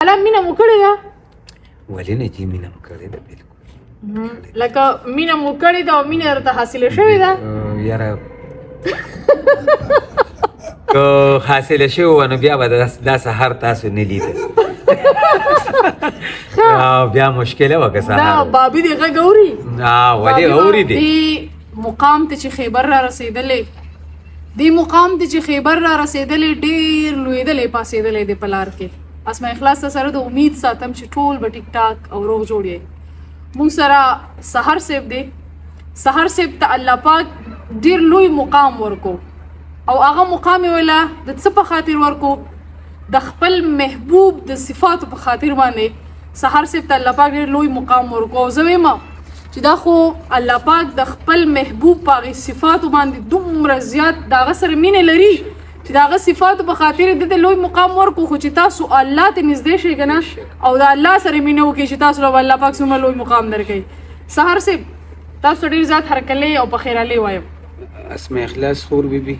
الا مینه مو کړې ده؟ ولې نه چې مینه مو کړې ده؟ بالکل لکه مینه مو کړې ده او مینه درته حاصله شوې ده؟ یاره که حاصله شوې وه نو بیا به دا سهار تاسو نه لیده بیا مشکله وه که سهار دا بابي دې غږ اوري؟ ولې اوري دی؟ دې مقام ته چې خیبر را رسېدلی ډېر لوېدلی پاسېدلی دی په لار کې. اسماء اخلاص سره د امید ساتم چې ټول به ټیک ټاک او روغ جوړ یې. مونږ سره سحر صاحب دی. سحر صاحب ته الله پاک ډېر لوی مقام ورکو او هغه مقام یې ویله د څه په خاطر ورکو؟ د خپل محبوب د صفاتو په خاطر باندې سحر صاحب ته الله پاک ډېر لوی مقام ورکو. او زه وایم چې دا خو الله پاک د خپل محبوب په هغې صفاتو باندې دومره زیات د هغه سره مینه لري چې د هغه صفاتو په خاطر د ته لوی مقام ورکو. خو چې تاسو الله ته نږدې شئ که نه او د الله سره مینه وکړئ چې تاسو له الله پاک څومره لوی مقام درکوي. سحر صاحب تاسو ډېر زیات هرکلی او په خیرالۍ وایم. اسماء اخلاص خور بیبي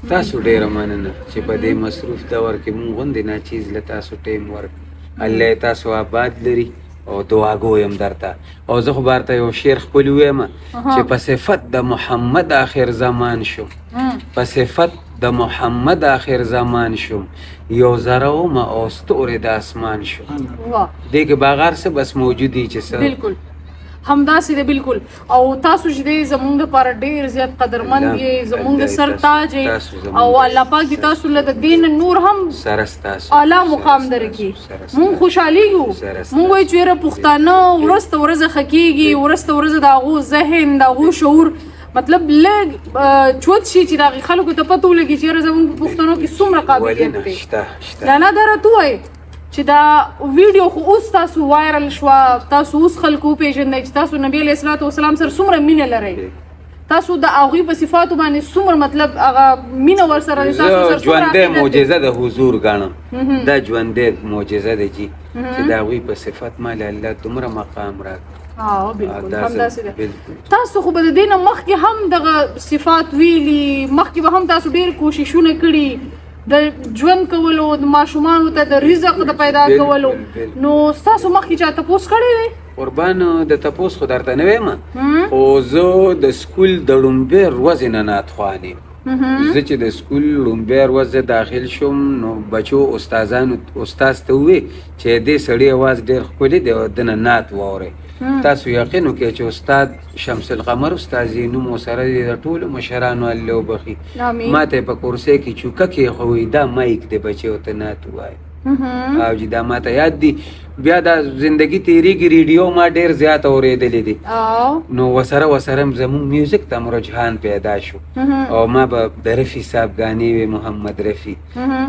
تاسو ډېره مننه چې په دې مصروف دور کې مونږ غوندې ناچیز له تاسو ټیم ورک. الله یې تاسو آباد لري او دعا ګویم درته. او زه خو بارته یو شعر خپل ویم چې په صفت د محمد آخر زمان شم، په صفت د محمد آخر زمان شم، یو ذره ومه او ستورې د اسمان شم. دې کې باغار څه بس موجودي چې څه بالکل همداسې دی. بالکل. او تاسو چې دی زمونږ دپاره ډېر زیات قدرمند یې، زمونږ د سر تاج یې او الله پاک دې تاسو له د دې نه نور هم اعلی مقام درکړي. مونږ خوشحالیږو. مونږ وایو چې یاره پښتانه ورځ ته ورځه ښه کېږي، ورځ ته ورځه د هغو ذهن د هغو شعور مطلب لږ چوت شي چې د هغې خلکو ته پته ولګي چې یاره زمونږ په پښتنو کې څومره قابلیت دی. لانا دا راته ووایئ چې دا ویډیو خو اوس تاسو وایرل شوه، تاسو اوس خلکو وپېژندئ چې تاسو نبي علیه الصلاة وسلام سره څومره مینه لرئ، تاسو د هغوی په صفاتو باندې څومره مطلب هغه مینه ورسره ژوندی معجزه د حضور ګڼم. دا ژوندی معجزه ده چې د هغوی په صفت ماله الله دومره مقام راکړي. بالکل همداسې ده. تاسو خو به د دې نه مخکې هم دغه صفات ویلي، مخکې به هم تاسو ډېر کوششونه کړي د ژوند کولو، د ماشومانو ته د رزق د پیدا کولو. نو ستاسو مخکې چا تپوس کړی دی؟ قربان د تپوس خو درته نه وایم، خو زه د سکول د لومبۍ ورځې نه نعتخوان یم. زه چې د سکول لومبۍ ورځ داخل شوم نو بچو استاد ته ووې چې دې سړي اواز ډېر ښکلی دی او د نه نعت واورئ. تاسو یقین وکړئ چې استاد شمس القمر استاد یې نوم ورسره دی، د ټولو مشرانو الله وبخي. ما ته یې په کورسۍ کې چوکه کېښوئ دا مایک دی بچیو ته نعت ووایه. او چې دا ما ته یاد دي. بیا دا زندگی تیریږي ریډیو ما ډېر زیات اورېدلی دي نو ورسره زمونږ میوزیک ته رجحان پیدا شو او ما به د رفي صاحب ګانې وې محمد رفي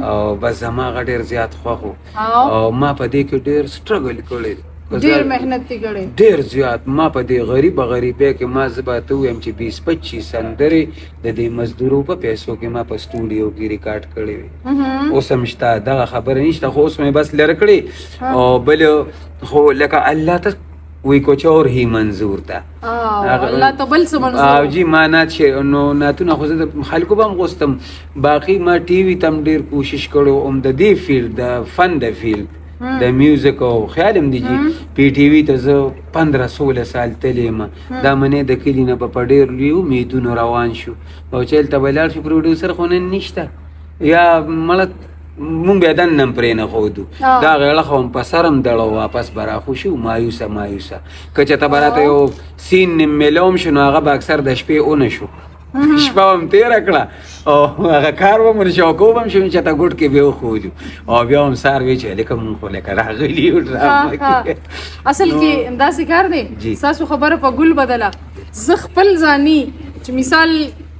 او بس زما هغه ډېر زیات خوښ و او ما په دې کې ډېر سټرګل کړی، ډېر محنت یې کړی، ډېر زیات. ما په دې غریبۍ کې ما زه به ته ووایم چې 20-25 سندرې د دې مزدورو په پیسو کې ما په سټوډیو کې ریکارډ کړې وې. اوس هم شته، دغه خبره نشته، خو اوس مې بس لرې کړې. او بل خو لکه الله ته وی کچھ اور ہی منظور تا الله ته بل څه منظور او جی ما نو ناتونه خو زه خلکو به هم غوستم. باقي ما ټي وي ته هم ډېر کوشش کړو هم د دې فیلډ د فن د فیلډ د میوزیک او خیال هم دی چې پی ټي وي ته زه 15-16 سال تللی یم. دا منې د کلي نه به په ډېر لوی امیدونو روان شو او چې هلته به لاړ شو پروډیوسر خو نن نشته یا مړه مونږ بیا دننه هم پرې نه ښودو. دا غیړه خو هم په سر هم دړو واپس به راخو شو مایوسه که چېرته به راته یو سین میلوم شو نو هغه به اکثر د شپې اونه شو، شپه هم تېره کړه او هغه کار به مو شوکو به هم شو چې ته ګوټ کې بیا وښودو او بیا هم سهار وی چې هلکه مونږ خو لکه راغلي یو ډرامه کې. اصل کې همداسې کار دی. ستاسو خبره په ګل بدله. زه خپل ځاني چې مثال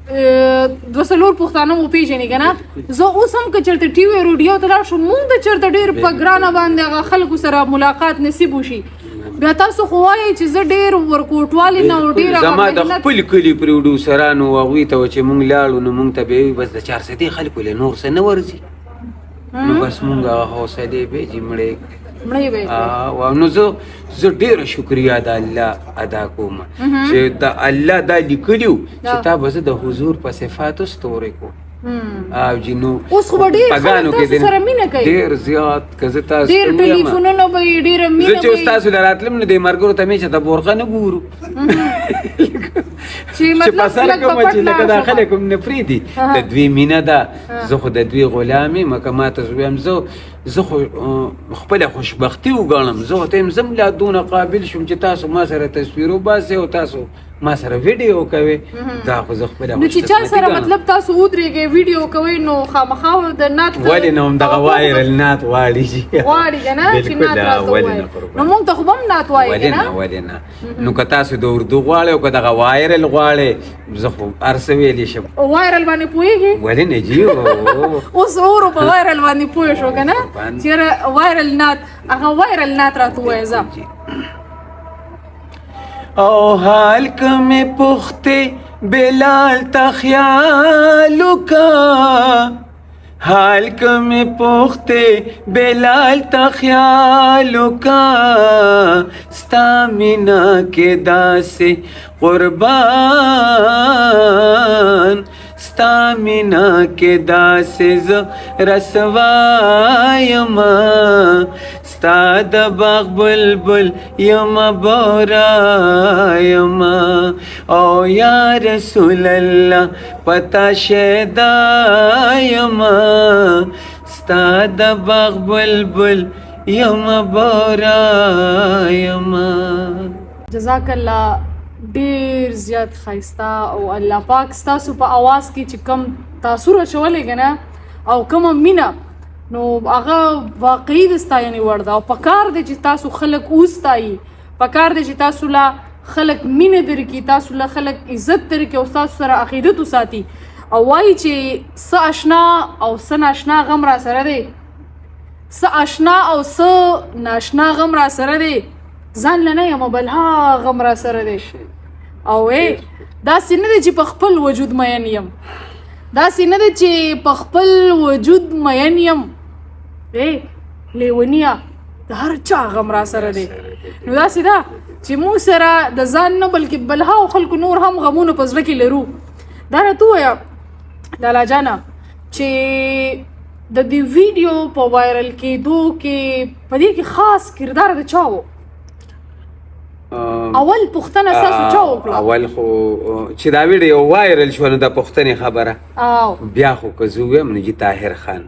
2-3 پښتانه مو پېژني که نه، زه اوس هم که چېرته ټي وي روډیو ته لاړ شم مونږ ته چېرته ډېر په ګرانه باندې هغه خلکو سره ملاقات نصیب وشي بیا تاسو خو وایئ چې زه ډېر ورکوټوالې نه او ډېر زما د خپل کلي پروډیوسرانو هغوی ته و چې مونږ لاړو نو مونږ ته به وي بس د 400 خلکو له نور څه نه ورځي نو بس مونږ هغه حوصلې به چې مړې نو زه ډېره شکریا د الله ادا کوم چې د الله دا لیکلي و چې تا به زه د حضور په صفاتو ستورې کو او جی نو اوس خو به ډېر خلک تاسو سره مینه کوي ډېر زیات که زه تاسو ډېر ټلیفونونه به یې ډېره زه مینه چې اوس تاسو له راتلم نو دې ملګرو ته مې چې د بورقه نه ګورو چې مطلب په سره لږ په کومه چې پټ لکه دا لاړ شو. خلک هم نه پرېږدي د دوی مینه ده زه خو د دوی غلام یم که ما ته زه ویم زه خو خپله خوشبختي وګڼم زه ورته یم زه هم لا دونه قابل شوم چې تاسو ما سره تصویر وباسئ او تاسو ما سره ویډیو کوي دا خو زه خپله نو چې چا سره مطلب تاسو ودرېږئ ویډیو کوئ نو خامخا د نعت ولې نه همدغه وایرل نعت غواړي غواړي که نه چې نعت راته ووایي نو موږ ته خو به هم نعت وایي که نه ولې نه نو که تاسو د اردو غواړئ او که دغه وایرل غواړئ زه خو هر څه ویلی شم وایرل باندې پوهېږي ولې نه جي اوس اورو په وایرل باندې پوه شو که نه چېرې وایرل نعت هغه وایرل نعت راته ووایه ځه او حال کم پخته بلال تا خیالو کا حال کم پخته بلال تا خیالو کا ستامینا کے داسے قربان ستامینا کے داسے ز رسوایما ستا د باغ بلبل یما بورا یما او یا رسول الله پتا شیدا یما ستا د باغ بلبل یما بورا یما جزاک الله ډیر زیات ښایسته او الله پاک ستاسو په اواز کې چې کم تاثر اچولی که نه او کومه مینه نو هغه واقعي د ستاینې وړ ده او پکار دی چې تاسو خلک وستایي پکار دی چې تاسو له خلک مینه درکړي تاسو له خلک عزت درکړي او ستاسو سره عقیدت وساتي او وایي چې څه اشنا او څه ناشنا غم را سره دی څه اشنا او څه ناشنا غم را سره دی ځان له نه یم بل ها غم را سره دی او داسې نه دی چې په خپل وجود مین یم داسې نه دی چې په خپل وجود مین یم لیونیه د هر چا غم را سره دی نو داسې ده چې موږ سره د ځان نه بلکې بلهاو خلکو نور هم غمونه په زړه کې لرو دا راته ووایه لالا جانه چې د دې ویډیو په وایرل کېدو کې په دې کې خاص کردار د چا و اول پوښتنه ستاسو چا وکړه اول خو چې دا ویډیو وایرل شو نو د پوښتنې خبره بیا خو که زه ویم نو جي طاهر خان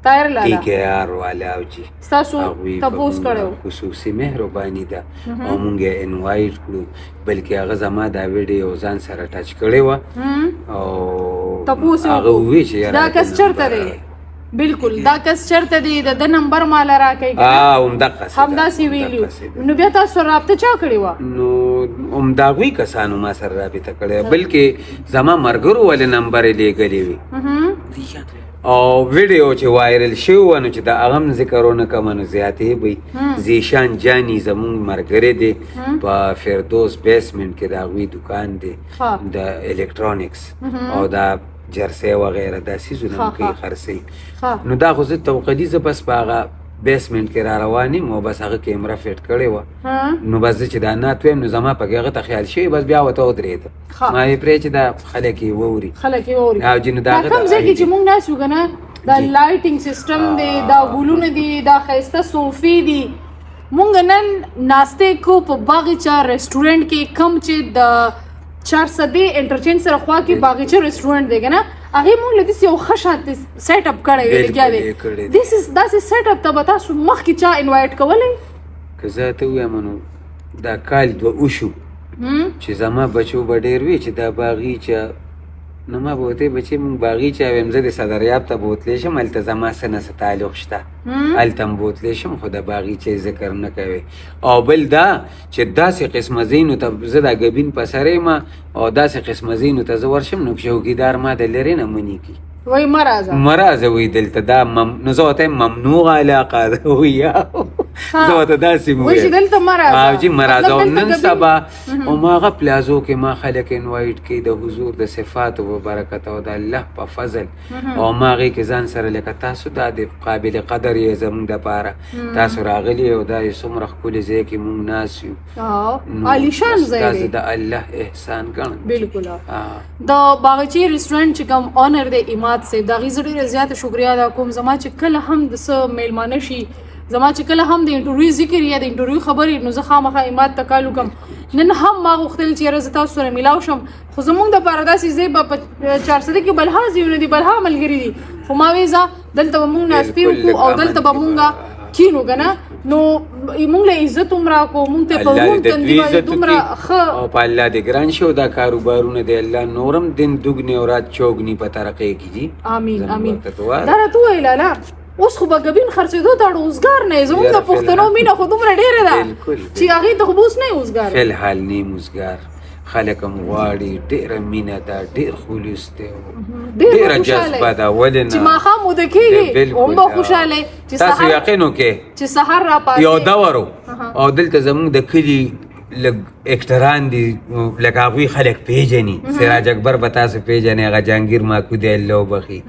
طاهر لالا ټي کې آر والا او جي ستاسو تپوس کړی خصوصي مهرباني ده او مونږ یې انوایټ کړو بلکې هغه زما دا ویډیو ځان سره ټچ کړی وه او تپوس هغه ووی چې دا کس چېرته دی بالکل دا کس چېرته دی د ده نمبر ماله راکوي همداسې ویلي نو بیا تاسو سره رابطه چا کړې وه نو همداغوی کسانو ما سره رابطه کړې بلکې زما ملګرو ولې نمبر یې لیږلی وي او ویډیو چې وایرل شوی وه نو چې د هغه هم ذکر ونه کومه نو زیاتې به زیشان جاني زمونږ ملګری دی په فردوس بیسمنټ کې د هغوی دکان دی د الکترونکس او دا جرسي وغیره دا سیزونه هم کوي خرڅوي نو دا خو زه توقدي زه بس په هغه بیسمنټ کې را روان یم او بس هغه کیمره فټ کړې وه نو بس زه چې دا نعت ویم نو زما پکې هغه ته خیال شوی بس بیا ورته ودرېده ما یې پرې چې دا خلک یې واوري او جي نو دا هغه کوم ځای کې چې موږ ناست یو که نه دا لایټینګ سیسټم دی دا ګلونه دي دا ښایسته صوفې دي موږ نن ناستې کو په باغچه رسټورنټ کې کم چې د 400 انټرچینج سره خوا کې باغچه رسټورنټ دی که نه هغې موږ له داسې یو ښه شانتې سیټ اپ کړی وی لګیا دی داسې سیټ اپ ته به تاسو مخکې چا انوایټ کولی که زه ته ووایم نو دا کال دوه وشو چې زما بچو به ډېر وي چې دا باغیچه نو ما به ورته بچې مونږ باغیچه ویم زه د صدریاب ته به وتلی شم هلته زما څه نه څه تعلق شته هلته م به وتلی شم خو د باغیچې ذکر نه کوي او بل دا چې داسې قسمه ځایونو ته زه دا ګبین په سر یم او داسې قسمه ځایونو ته زه ورشم نو چوکیدار ما د لرې نه منې کړي وایي مه راځه مه راځه وایي دلته دا نو زه ورته یم ممنوع علاقه ده وایي زه ورته داسې وایي چې دلته مه راځه. او جي مه راځه. او مطلب نن دلته سبا هماغه پلازو کې ما خلک انوایټ کوي د حضور د صفاتو په برکت او د الله په فضل او ما هغې کې ځان سره لکه تاسو دا د قابل قدر یې زموږ دپاره تاسو راغلي او دا یې څومره ښکلي ځای کې موږ ناست یو. عالیشان ځای دی. داسې د الله احسان ګڼم. بالکل. د باغچې رسټورنټ چې کوم اونر دی عماد صاحب، د هغې زه ډېره زیاته شکریا ادا کوم. زما چې کله هم د څه میلمانه شي، زما چې کله هم د انټرویو ذکر یا د انټرویو خبرې، نو زه خامخا عماد ته کال وکړم. نن هم ما غوښتل چې یاره زه تاسو سره میلاو شم، خو زموږ دپاره داسې ځای به په 400 کې بلها ځایونه دي، بلها ملګري دي، خو ما وې ځه دلته به مونږ ناستې وکړو او دلته به مونږ کینو که نه، نو مونږ له عزت هم راکړو، مونږ ته په روم تندي باندې دومره ښه او په الله دې ګران شي او دا کاروبارونه د الله نورم دین دوګنې او رات چوګنې په ترقۍ کې دي. امین امین. دا راته ووایه لالا، اوس خو به ګبین خرڅېدو ته روزګار نه یې، زموږ د پښتنو مینه خو دومره ډېره ده چې هغې ته خو به اوس نه یې اوزګار. فی الحال نه یې اوزګار، خلک هم غواړي، ډېره مینه ده، ډېر خلوص دی، ډېره جذبه ده. ولې نه چې ماښام موده کېږي هم به خوشحاله چې تاسو یقین وکړئ چې سهار راپاڅې یو دور او دلته زموږ د کلي لږ اکټران دي، لکه هغوی خلک پیژني. سراج اکبر به تاسو پیژنئ، هغه جهانګیر ماکو دی الله وبخي.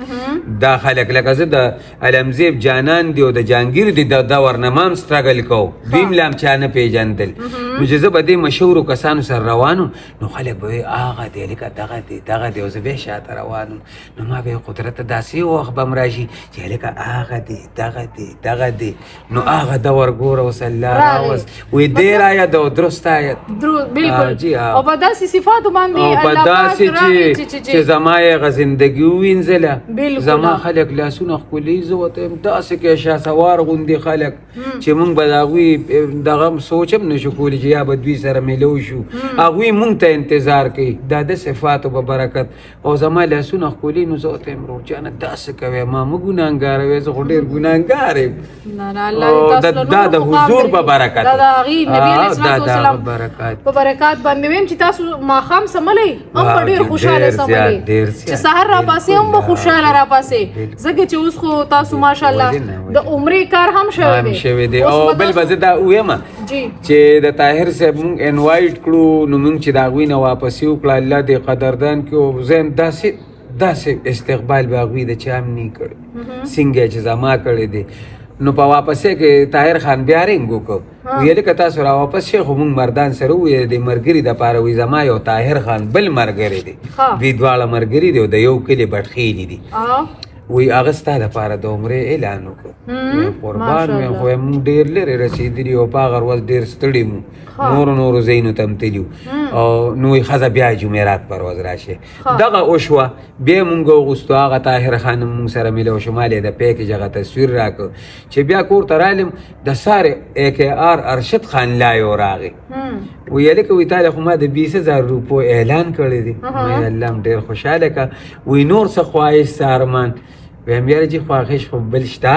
دا خلک لکه زه د علمزیب جانان دی او د جهانګیر دی د دور نه ما هم سټرګل کوو، دوی هم لا هم چا نه پیژندل. نو چې زه به دې مشهورو کسانو سره روان وم، نو خلک به وایي هغه دی لکه دغه دی دغه دی، او زه بیا شاته روان وم. نو ما به یې قدرته داسې وخت به م راشي چې لکه هغه دی دغه دی دغه دی، نو هغه دور ګوره اوس الله راوست. وایي دیر آیت او درست آیت. بالکل. او په داسې صفاتو باندې او په داسې چې زما یې هغه زندګي ووینځله، زما خلک لاسونه ښکلي، زه ورته یم داسې کې شهسوار غوندې خلک چې موږ به د هغوی دغه سوچ هم نه شو کولی چې یا به دوی سره میلو شو. هغوی موږ ته انتظار کوي دا د صفاتو په برکت. او زما لاسونه ښکلي، نو زه ورته یم ورور جانه داسې کوې، ما مه ګناهګاره وې، زه خو ډېر ګناهګار یم. دا د حضور په برکت، دا د هغې نبي علیه السلام په برکات باندې ویم چې تاسو ماښام سملی هم به ډېر خوشحاله سملی، چې سهار راپاسې هم به خوشحاله راپاسې، ځکه چې اوس خو تاسو ماشاءالله د عمرې کار هم شوی دی. او بل به زه دا ویم چې د طاهر صاحب مونږ انوایټ کړو، نو مونږ چې د هغوی نه واپسې وکړه، الله دې قدردان کړي. او زه یم داسې استقبال به هغوی د چا هم نه کړی څنګه چې زما کړی دی. نو په واپسې کې طاهر خان بیا رنګ وکړو، ویل که تاسو را واپس شئ، خو مونږ مردان سره وویل د ملګري دپاره وایي زما یو طاهر خان بل ملګری دی، دوی دواړه ملګري دي او د یو کلي بټخیلي دي. وی هغه ستا دپاره د عمرې اعلان وکړو. قربان ویم خو مونږ ډېر لرې رسېدلي او په هغه ورځ ډېر ستړي مو، نورو ځایونو ته هم تلي وو. او نو وایي ښځه بیا جمعرات پر ورځ راشئ. دغه وشوه، بیا مونږ وغوښتو هغه طاهر خان هم مونږ سره میلو شو، ما یې د پیکج هغه تصویر راکړ. چې بیا کور ته رالم، د سارې AKR ارشد خان لایو راغی، ویې لکه وایي تا له خو ما د 20,000 روپو اعلان کړی دی. وایي الله هم ډېر خوشحاله که. وایي نور څه خواهش څه ارمان؟ ویم یاره جي خواهش خو بل شته،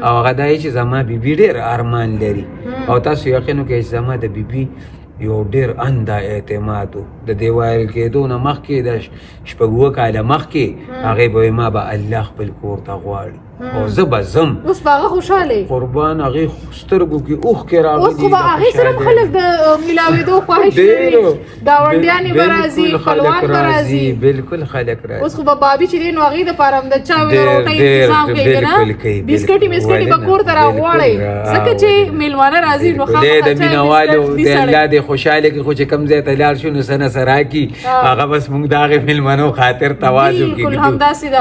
او هغه دا چې زما بیبي ډېر ارمان لري، او تاسو یقین وکړئ چې زما د بیبي یو ډېر انده اعتماد و. د دې ویل کېدو نه مخکې د 6 کاله مخکې هغې به وایي ما به الله خپل کور ته غواړي او زه به ځم. اوس به هغه خوشحاله یې؟ قربان هغې سترګو کې اوښکې راغلي. اوس خو به هغې سره هم خلک د میلاوېدو خواهش لري، ګاونډیانې به راځي، خپلوان به راځي. بلکل خلک راځي. اوس خو به بابي چې دی نو هغې دپاره هم د چاوې د روټۍ انتظام کوي که نه، بسکټې به کور ته راغواړئ، ځکه چې میلمانه راځي نو خامخا د مینهوالو د الله دې خوشحاله کړي. خو چې کوم ځای ته لاړ شو نو څه نه څه راکړي، هغه بس موږ د هغې میلمنو خاطر تواضع کړي. بلکل همداسې ده.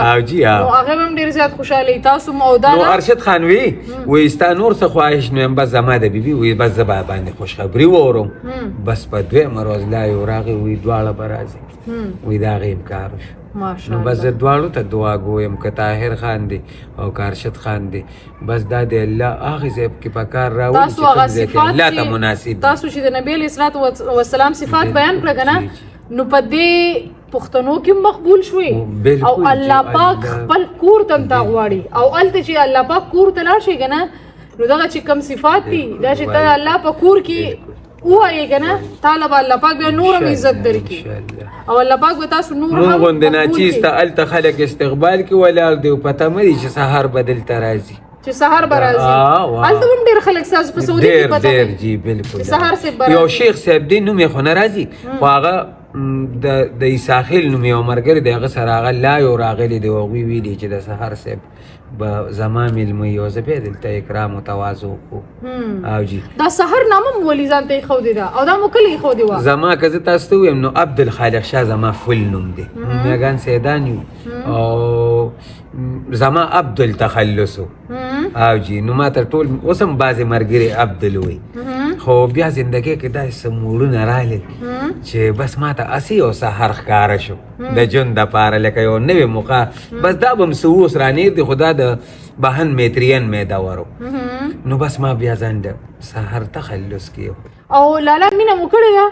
نو هغه به هم ډېر زیات خوشحاله وي. تاسو نو ارشد خان وی ستا نور څه خواهش نو یم بس زما د بیبي وی بس زه به باندې خوشخبري واورم. بس په دویمه ورځ لا یو راغی، وی دواړه به راځي، وی د هغې امکار وشو. نو بس زه دواړو ته دعا ګویم، که طاهر خان دی او که ارشد خان دی، بس دا د الله هغې ځای کې په کار راولي چې کوم ځای کې الله ته مناسب. تاسو چې د نبي علیه السلام صفات بیان کړه که نه، نو په دې پښتنو کې مقبول شوي، او الله پاک خپل کور ته هم تا غواړي. او هلته چې الله پاک کور ته لاړ شي که نه، نو دغه چې کوم صفات دي دا چې ته الله په کور کې ووایې که نه، تاله به الله پاک بیا نور هم عزت درکړي، او الله پاک به تاسو نور هم غوندې ناچیز ته هلته خلک استقبال کې ولاړ دي او پته مه دي چې سهار به دلته راځي. چې سهار به راځي هلته هم ډېر خلک ستاسو په سعودي کې پته ډېر جی بالکل سهار صاحب به یو شیخ صاحب دی نوم یې خو نه راځي خو هغه د عیساخیل نوم یو ملګری دی هغه سره هغه لایو راغلی دی هغوی ویلي چې د سهار صاحب به زما میلمه یو زه بیا دلته اکرام و تواضع وکړو او جی دا سهار نامه مو ولې ځان ته ایښودې ده او دا مو کله ایښودې وه زما که زه تاسو ته ووایم نو عبدالخالق شاه زما فل نوم دی میاګان سیدان یو او زما عبدالتخلص او جی نو ما ته ټول اوس هم بعضې ملګري عبدل وایي خو بیا زندګۍ کې داسې څه موډونه راغلل چې بس ما ته هسې یو سهار ښکاره شو د ژوند دپاره لکه یو نوې موقع بس دا به م څه اوس رانږدې خو دا د بهن میتریان مې دور نو بس ما بیا ځان د سهار تخلص کې او لالا مینه مو کړې ده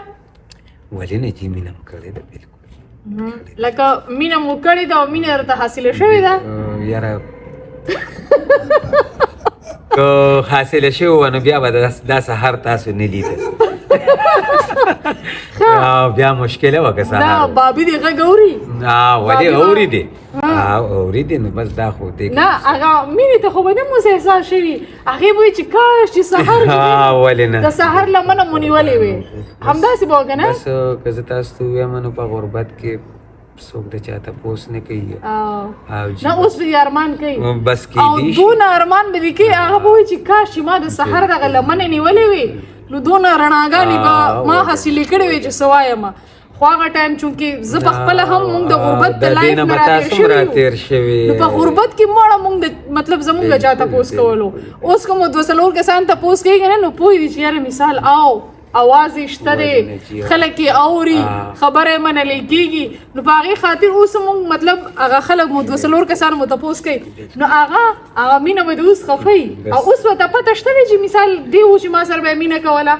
ولې نه چې مینه م کړې ده بلکل لکه مینه مو کړې ده او مینه درته حاصله شوې ده یاره که حاصله شوې وه نو بیا به دا سهار تاسو نه لیده بیا مشکله وه که دا سهار بابي دې غږ اوري ولې اوري دی اوري دی نو بس دا خو دی نه هغه مینې ته خو به نه مو څه احساس شوي هغې به وایي چې کاش چې سهار ولې نه د سهار لمنه مو نیولې وې همداسې به وه که نه بس که زه تاسو ته ووایم نو په غربت کې څوک د چا تپوس نه کوي او جی نه اوس به دې ارمان کوي بس او کیدی شي دونه ارمان به دې کوي هغه به وایي چې کاش چې ما د سهار دغه لمنې نیولې وې نو دونه رڼاګانې به ما حاصلې کړې وې چې څه وایم خو هغه ټایم چونکې زه په خپله هم مونږ د غربت د لایف نه راتېر شوي نو په غربت کې مړه مونږ د مطلب زمونږ چا تپوس کولو اوس که مو دوه څلور کسان تپوس کوي که نه نو پوه دي چې یاره مثال اواز یې شته دی خلک یې اوري خبره یې منلی کېږي نو په هغې خاطر اوس مونږ مطلب هغه خلک مو دوه څلور کسان مو تپوس کوي نو هغه مینه به د اوس خفوي او اوس به ته پته شته دی چې مثال دی و چې ما سره به یې مینه کوله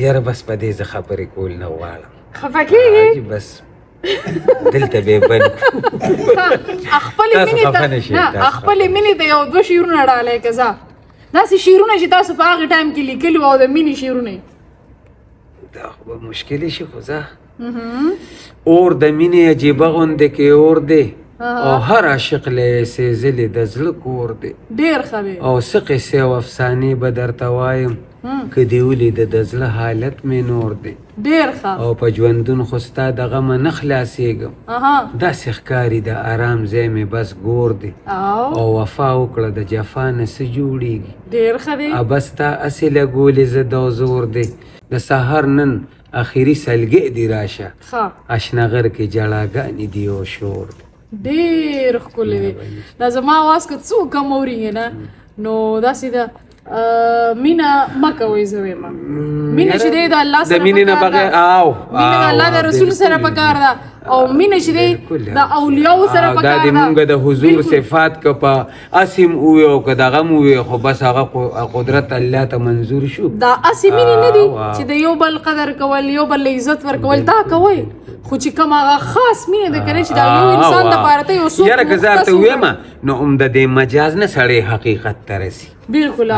یاره بس په دې زه خبرې کول نه غواړم خفه کېږي بس دلته به بند خپلې مینې ته یو دوه شعرونه ډالئ که زه داسې شعرونه چې تاسو په هغې ټایم کې لیکلي وو او د مینې شعرونه دا خو به مشکلې شي خو زه اور د مینې عجیبه غوندې کې اور دی او هر عاشق له یې سېزلې د زړه کور دی ډېر ښه دی او څه قصې او افسانې به درته وایم که دې ولیده د زړه حالت مې نور دی ډېر ښه او په ژوندون خو ستا د غمه نه خلاصېږم داسې ښکاري د آرام ځای مې بس ګور دی او وفا وکړه د جفا نه څه جوړېږي ډېر ښه دی بس تا هسې لګولې زه دا زور دی د سهار نن اخري سلګۍ دی راشه اشنغر کې جړاګانې دی او شور دی ډېر ښکلی دی دا زما اواز که څوک کم اورېږي نه نو داسې ده مینه مه کوئ زه وایم مینه چې دی د الله سره مینه د الله د رسول سره پکار ده او مینه چې دی د اولیاو سره پکار ده دا د مونږ د حضور صفات که په اسم ووي او که دغه م ووي خو بس هغه قدرت الله ته منظور شو دا اسې مینې نه دي چې د یو بل قدر کول یو بل عزت ورکول دا کوئ خو چې کوم هغه خاص مینه ده که نه چې دا یو انسان دپاره ته یو څوک یاره که زه درته ووایم نو هم د دې مجاز نه سړی حقیقت ته رسي بالکل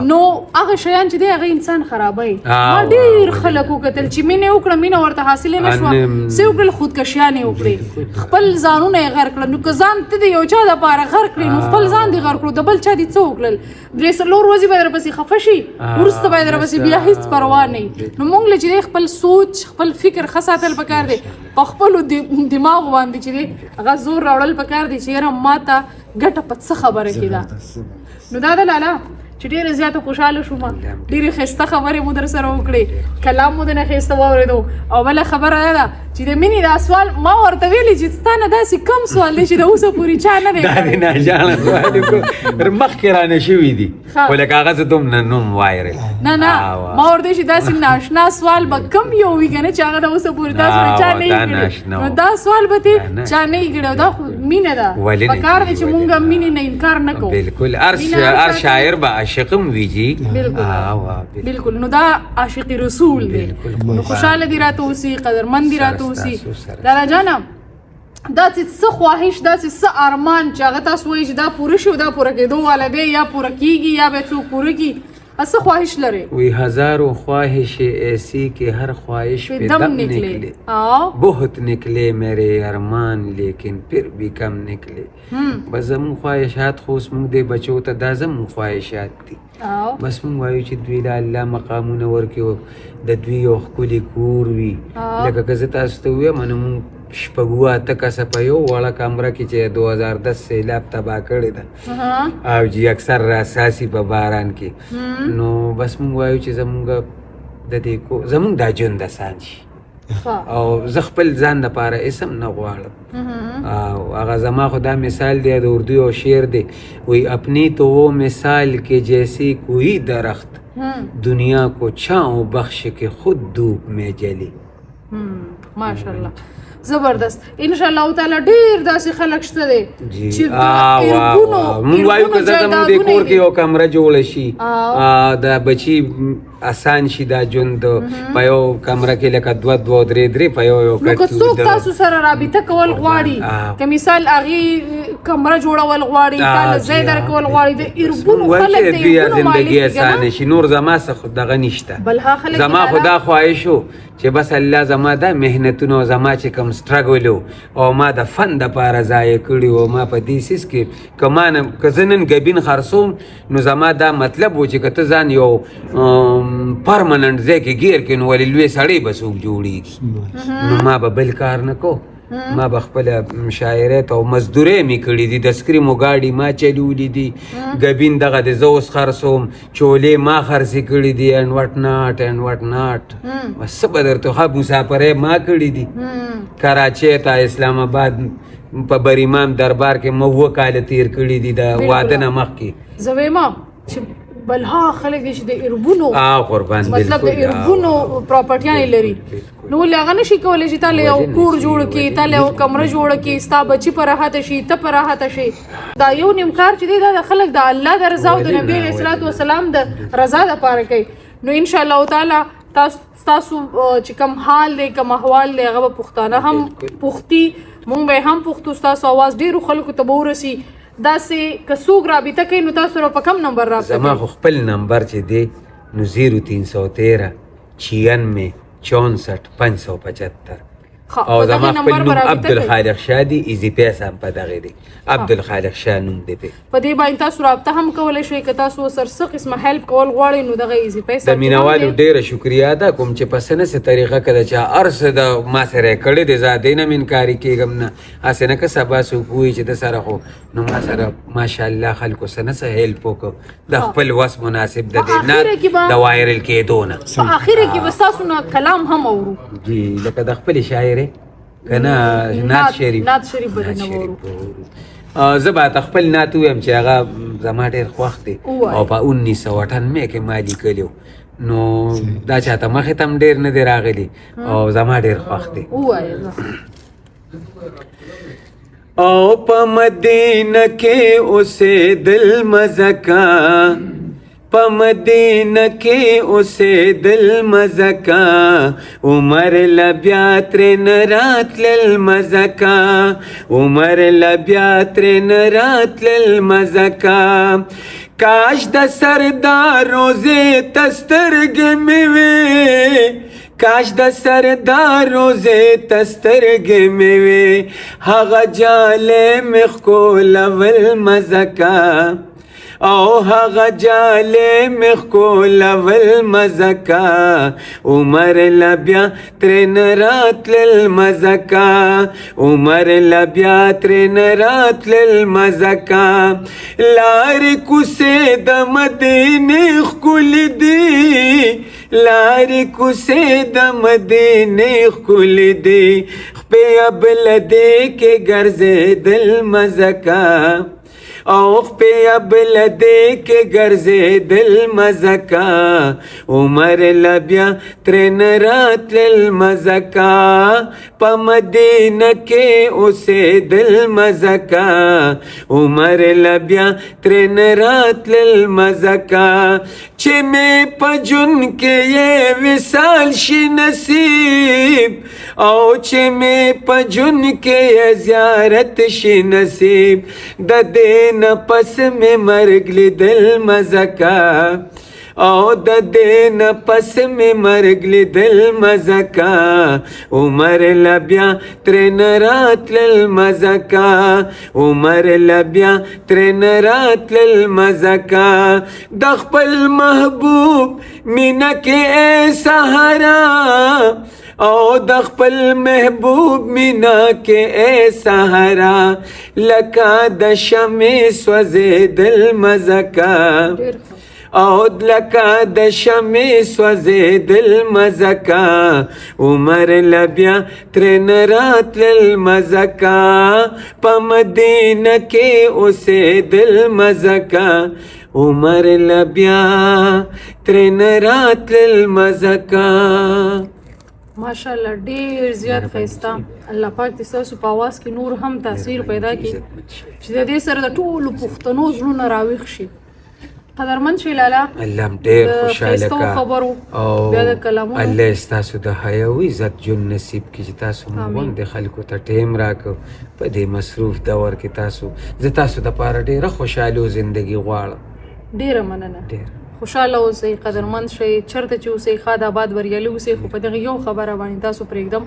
نو هغه شیان چې دی هغه انسان خرابوي ما ډېر خلک وکتل چې مینه وکړه مینه ورته حاصلې نه شوه څه وکړل خودکشیانې وکړې خپل ځانونه یې غر کړل نو که ځان ته د یو چا دپاره غر کړې نو خپل ځان دې غر کړو د بل چا دې څه وکړل درې څلور ورځې به درپسې خفه شي وروسته به یې درپسې بیا هېڅ پروا نه وي نو موږ له چې دی خپل سوچ خپل فکر ښه ساتل پکار دی په خپلو دماغو باندې چې دی هغه زور راوړل پکار دی چې یاره ما ته ګټه په څه خبره کې ده نو دا ده لالا چې ډېره زیاته خوشحاله شوم ډېرې ښایسته خبرې مو در سره وکړې کلام مو دنه ښایسته واورېدو او بله خبره دا ده چې د مینې دا سوال ما ورته ویلي چې ستا نه داسې کم سوال دی چې د اوسه پورې چا نه دی دا دې ناجانه سوال مخکې رانه شوي دي خو لکه هغه څه دوم نه نوم وایرل نه ما ورته چې داسې ناشنا سوال به کم یو وي که نه چې هغه د اوسه پورې دا سوال چا نه یې کړی نو دا سوال به دې چا نه یې کړی او دا خو مینه ده پکار دی چې مونږ مینې نه انکار نه کوو بالکل هر شاعر به عاشقم وي جي بالکل نو دا عاشق رسول دی نو خوشحاله دې راته اوسي قدرمند دې راته اوسي لالا جانه داسې څه خواهش داسې څه ارمان چې هغه تاسو وایي چې دا پوره شي او دا پوره کېدو والا دی یا پوره کېږي یا به څوک پوره کړي اسه خواهش لري وی ہزاروں خواہش ایسی کہ ہر خواہش پہ دم نکلے بہت نکلے میرے ارمان لیکن پھر بھی کم نکلے بس زمون خواہشات خو اوس موږ دې بچو ته دا زمون خواہشات دي بس موږ وایو چې دوی له الله مقامونه ورکړي د دوی یو ښکلي کور وي لکه که زه تاسو ته ووایم نو موږ شپږ اته کسه په یو وړه کمره کې چې 2010 سیلاب تباه کړې ده او چې اکثر راساسي په باران کې نو بس موږ وایو چې زموږ د دې زموږ دا ژوند اسان شي او زه خپل ځان دپاره اسم نه غواړم او هغه زما خو دا مثال دی د اردو یو شعر دی وی اپنی تو وہ مثال کے جیسی کوئی درخت دنیا کو چھاؤں بخش کے خود دھوپ میں جلی ماشاءالله زبردست ان شاء الله تعالی ډیر داسې خلک شته دي چې مونږ وایو که زه زموږ د کور کې یو کمره جوړه شي د بچي آسان شي دا ژوند په یو کمره کې لکه دوه درې په یو نو که څوک تاسو سره رابطه کول غواړي که مثال هغې کمره جوړول غواړي تا له ځای درکول غواړي د اربونو خلک د اربونو زندګي اسانه شي نور زما څه دغه نشته زما خو دا خواهش و چې بس الله زما دا محنتونه زما چې کوم سټرګل او ما د فن دپاره ضایع کړي و ما په دې سیس کې که زه نن ګبین خرڅوم نو زما دا مطلب و چې که ته ځان یو پرمننټ ځای کې ګیر کړې نو ولې لوی سړی به څوک جوړېږي نو ما به بل کار نه کو ما به خپله مشاعرت او مزدورۍ مې کړي دي د سکریمو ګاډي ما چلولي دي ګبین دغه د زه اوس خرڅوم چولې ما خرڅې کړي دي اینډ وټ ناټ بس څه به درته ښه مسافرۍ ما کړي دي کراچۍ ته اسلام آباد په بریمام دربار کې ما 7 کاله تیر کړي دي د واده نه مخکې زه وایم چې بلها خلک دي چې د اربونو قربان مطلب د اربونو پراپرټیانې لري نو ولې هغه نشي کولی چې تاله یو کور جوړ کړي تاله یو کمره جوړه کړي ستا بچي په راحته شي ته په راحته شي دا یو نیم کار چې دی دا د خلک د الله د رضا او د نبي علیه الصلاۃ والسلام د رضا دپاره کوي نو ان شاء الله تعالی تاسو چې کوم حال دی کوم احوال دی هغه به پښتانه هم پښتي مونږ به هم پښتو ستاسو اواز ډېرو خلکو ته به ورسي داسې که څوک رابطه کوي نو تاسو سره په کم نمبر رابطه زما خو خپل نمبر چې دی نو 0313 96 64 575 او زما خپل نوم عبدالخالق شاه دی ایزي پیسه هم په دغې دی عبدالخالق شاه نوم دی په دې باندې تاسو رابطه هم کولی شئ که تاسو سره څه قسمه هیلپ کول غواړئ نو دغه ایزي پیسه د مینوالو ډېره شکریا ادا کوم چې په څه نه څه طریقه که د چا هر څه د ما سره یې کړی دی زه هدې نه م انکاري کېږم نه هسې نه که سبا څوک ووایي چې د سره خو نو ما سره ماشاءالله خلکو څه نه څه هیلپ وکړو د خپل وس مناسب د دې نه د وایرل کېدو نه په اخره کې به ستاسو نه کلام هم اورو جی لکه د خپلې شاعرې کنه نعت شریف به نه اورو زه به خپل نعت ووایم چې هغه زما ډېر خوښ دی او په 1998 کې ما لیکلی نو دا چاته مخې ته هم ډېر نه دی راغلی او زما ډېر خوښ دی او په مدینه کې اوسېدل مزه کا په مدینه کې اوسېدل مزه کا عمر له بیا ترېنه راتلل مزه کا عمر له بیا ترېنه راتلل مزه کا کاش د سردار روزې ته سترګې مې وې کاش د سردار روزې ته سترګې مې وې هغه جالې مې ښکلول مزه کا او هغه جالې مې ښکلول مزه کا عمر له بیا ترېنه راتلل مزه کا عمر له بیا ترېنه راتلل مزه کا لارې کوڅې د مدینې ښکلې دي لارې کوڅې د مدینې ښکلې دي خپې ابله دې کې ګرځېدل مزه کا او خپې ابله دې کې ګرځېدل مزه کا عمر له بیا ترېنه راتلل مزه کا په مدینه کې اوسېدل مزه کا عمر له بیا ترېنه راتلل مزه کا چې مې په ژوند کې یې وصال شي نصیب او چې مې په ژوند کې یې زیارت شي نصیب د دې نه پس مې مرګ لیدل مزه کا او د دې نه پس مې مرګ لیدل مزه کا عمر له بیا ترېنه راتلل مزه کا عمر له بیا ترېنه راتلل مزه کا د خپل محبوب مینه کې ای سهارا او د خپل محبوب مینا کې ای سهارا لکه د شمع سوځېدل مزه کا او لکه د شمع سوځېدل مزه کا عمر له بیا ترېنه راتلل مزه کا په مدینه کې اوسېدل مزه کا عمر له بیا ترېنه راتلل مزه کا. ماشاءالله ډیر زیات ښایسته. الله پاک دې ستاسو په اواز کې نور هم تاثیر پیدا کړي چې د دې سره د ټولو پښتنو زړونه راویښ شي. قدرمن شي لالا، الله هم ډېر خوشحاله کا خبرو او بیا د کلامونو الله ستاسو د حیا او عزت جون نصیب کړي چې تاسو مو غوندې خلکو ته ټیم راکړو په دې مصروف دور کې. تاسو زه تاسو دپاره ډېره خوشحاله زندګي غواړم. ډیره مننه. ډېر خوشحاله اوسئ، قدرمند شئ، چرته چې اوسئ ښاد آباد بریالي اوسئ. خو په دغه یو خبره باندې تاسو پرېږدم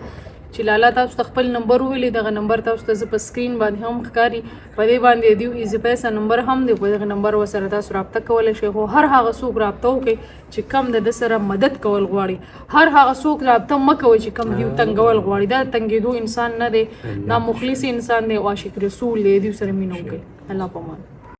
چې لالا تاسو ته خپل نمبر وویلی، دغه نمبر تاسو ته زه په سکرین باندې هم ښکاري، په دې باندې د یو ایزي پیسه نمبر هم دی. په دغه نمبر ورسره تاسو رابطه کولی شئ. خو هر هغه څوک رابطه وکړئ چې کم د ده سره مدد کول غواړي. هر هغه څوک رابطه مه کوئ چې کم دیو تنګول غواړي. دا تنګېدو انسان نه دی، دا مخلص انسان دی او عاشق رسول دی. دیو سره مینه وکړئ. الله په امان.